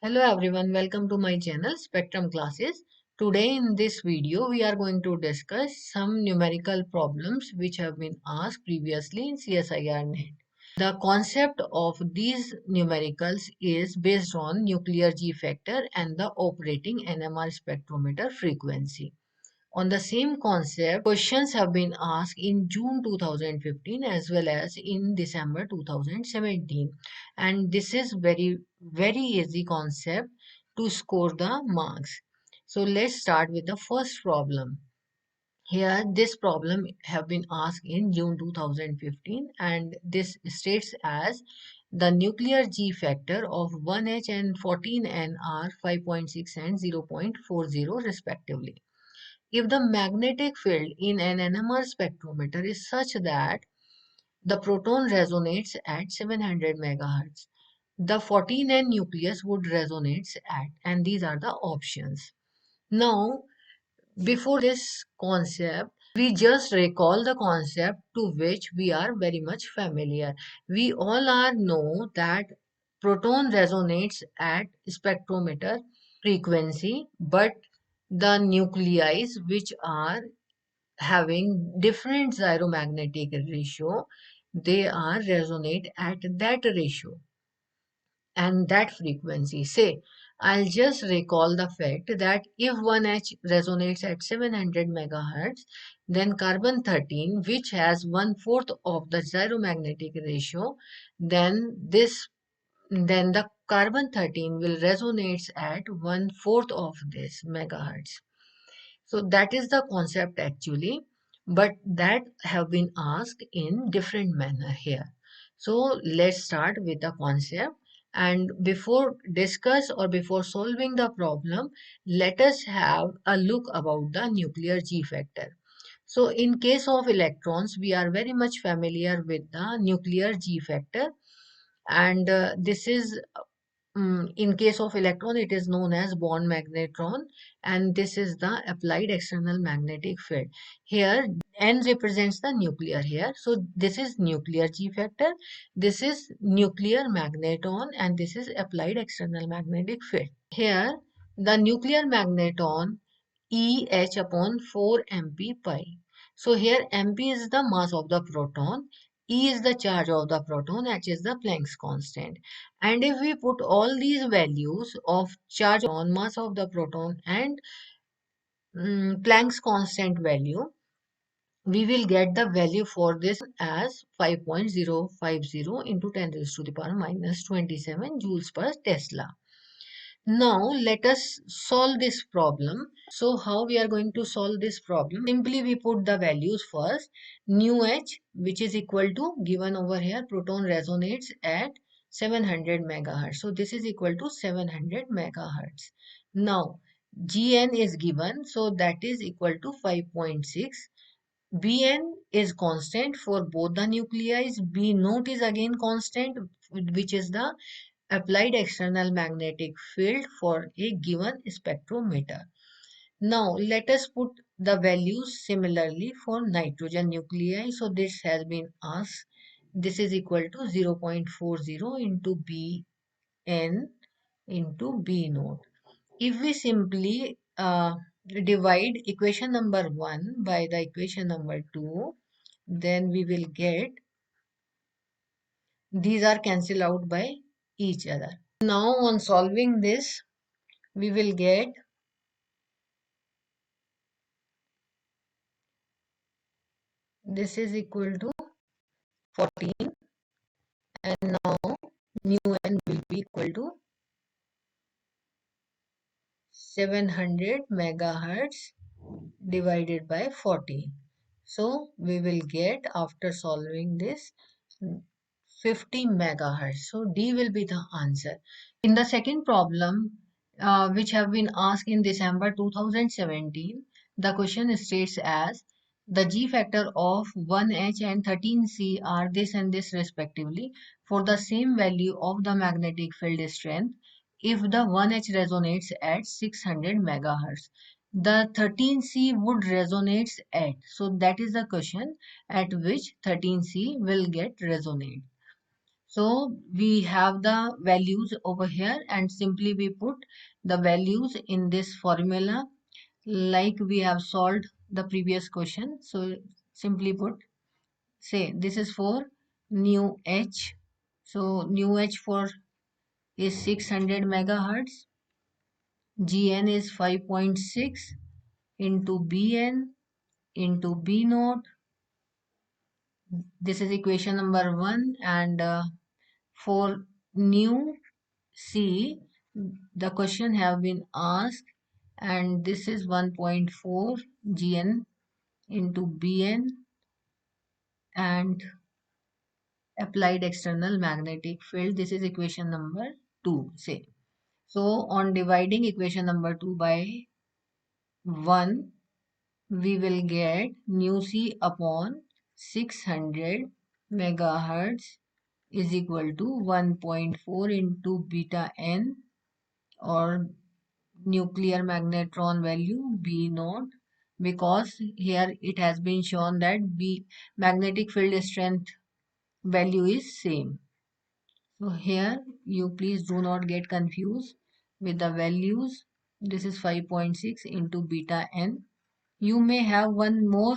Hello everyone, welcome to my channel Spectrum Classes. Today in this video we are going to discuss some numerical problems which have been asked previously in CSIR NET. The concept of these numericals is based on nuclear G factor and the operating NMR spectrometer frequency. On the same concept, questions have been asked in June 2015 as well as in December 2017. And this is very easy concept to score the marks. So let's start with the first problem. Here, this problem have been asked in June 2015 and this states as the nuclear G factor of 1H and 14N are 5.6 and 0.40 respectively. If the magnetic field in an NMR spectrometer is such that the proton resonates at 700 megahertz, the 14N nucleus would resonate at, and these are the options. Now, before this concept, we just recall the concept to which we are very much familiar. We all are know that proton resonates at spectrometer frequency, but the nuclei which are having different gyromagnetic ratio, they are resonate at that ratio and that frequency. Say, I'll just recall the fact that if 1H resonates at 700 megahertz, then carbon 13, which has 1/4 of the gyromagnetic ratio, then the carbon 13 will resonate at 1/4 of this megahertz. So that is the concept actually, but that have been asked in different manner here. So let's start with the concept, and before discuss or before solving the problem, let us have a look about the nuclear G factor. So in case of electrons, we are very much familiar with the nuclear G factor, and this is in case of electron, it is known as bond magnetron, and this is the applied external magnetic field. Here, N represents the nuclear here. So this is nuclear G factor, this is nuclear magneton, and this is applied external magnetic field. Here, the nuclear magneton EH upon 4 mp pi. So here mp is the mass of the proton, E is the charge of the proton, H is the Planck's constant. And if we put all these values of charge on mass of the proton and Planck's constant value, we will get the value for this as 5.050 into 10 raised to the power minus 27 joules per Tesla. Now let us solve this problem. So how we are going to solve this problem? Simply we put the values first. Nu H, which is equal to, given over here, proton resonates at 700 megahertz. So this is equal to 700 megahertz. Now Gn is given, so that is equal to 5.6. Bn is constant for both the nuclei. B naught is again constant, which is the applied external magnetic field for a given spectrometer. Now let us put the values similarly for nitrogen nuclei. So this has been asked. This is equal to 0.40 into Bn into B naught. If we simply divide equation number 1 by the equation number 2, then we will get, these are cancelled out by each other. Now on solving this, we will get this is equal to 14, and now mu n will be equal to 700 megahertz divided by 40. So we will get, after solving this, 50 megahertz. So D will be the answer. In the second problem, which have been asked in December 2017, the question states as the G factor of 1H and 13C are this and this respectively for the same value of the magnetic field strength if the 1H resonates at 600 megahertz. The 13C would resonate at, so that is the question, at which 13C will get resonate. So we have the values over here and simply we put the values in this formula like we have solved the previous question. So simply put, say this is for new H. So new H for is 600 megahertz. Gn is 5.6 into Bn into B naught. This is equation number 1 and for new C, the question have been asked and this is 1.4 Gn into Bn and applied external magnetic field. This is equation number 2, say. So on dividing equation number 2 by 1, we will get nu C upon 600 megahertz is equal to 1.4 into beta n or nuclear magnetron value B naught, because here it has been shown that B magnetic field strength value is same. So here you please do not get confused with the values. This is 5.6 into beta n. You may have one more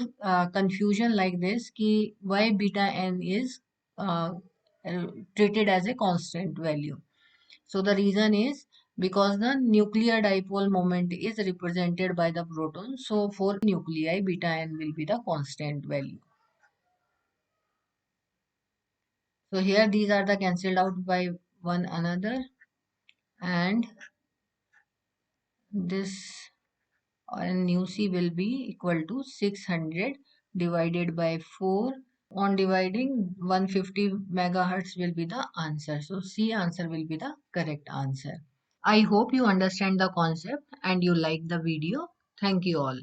confusion like this ki why beta n is uh, treated as a constant value. So the reason is because the nuclear dipole moment is represented by the proton. So for nuclei, beta n will be the constant value. So here these are the cancelled out by one another and this nu C will be equal to 600 divided by 4. On dividing 150 megahertz will be the answer. So C answer will be the correct answer. I hope you understand the concept and you like the video. Thank you all.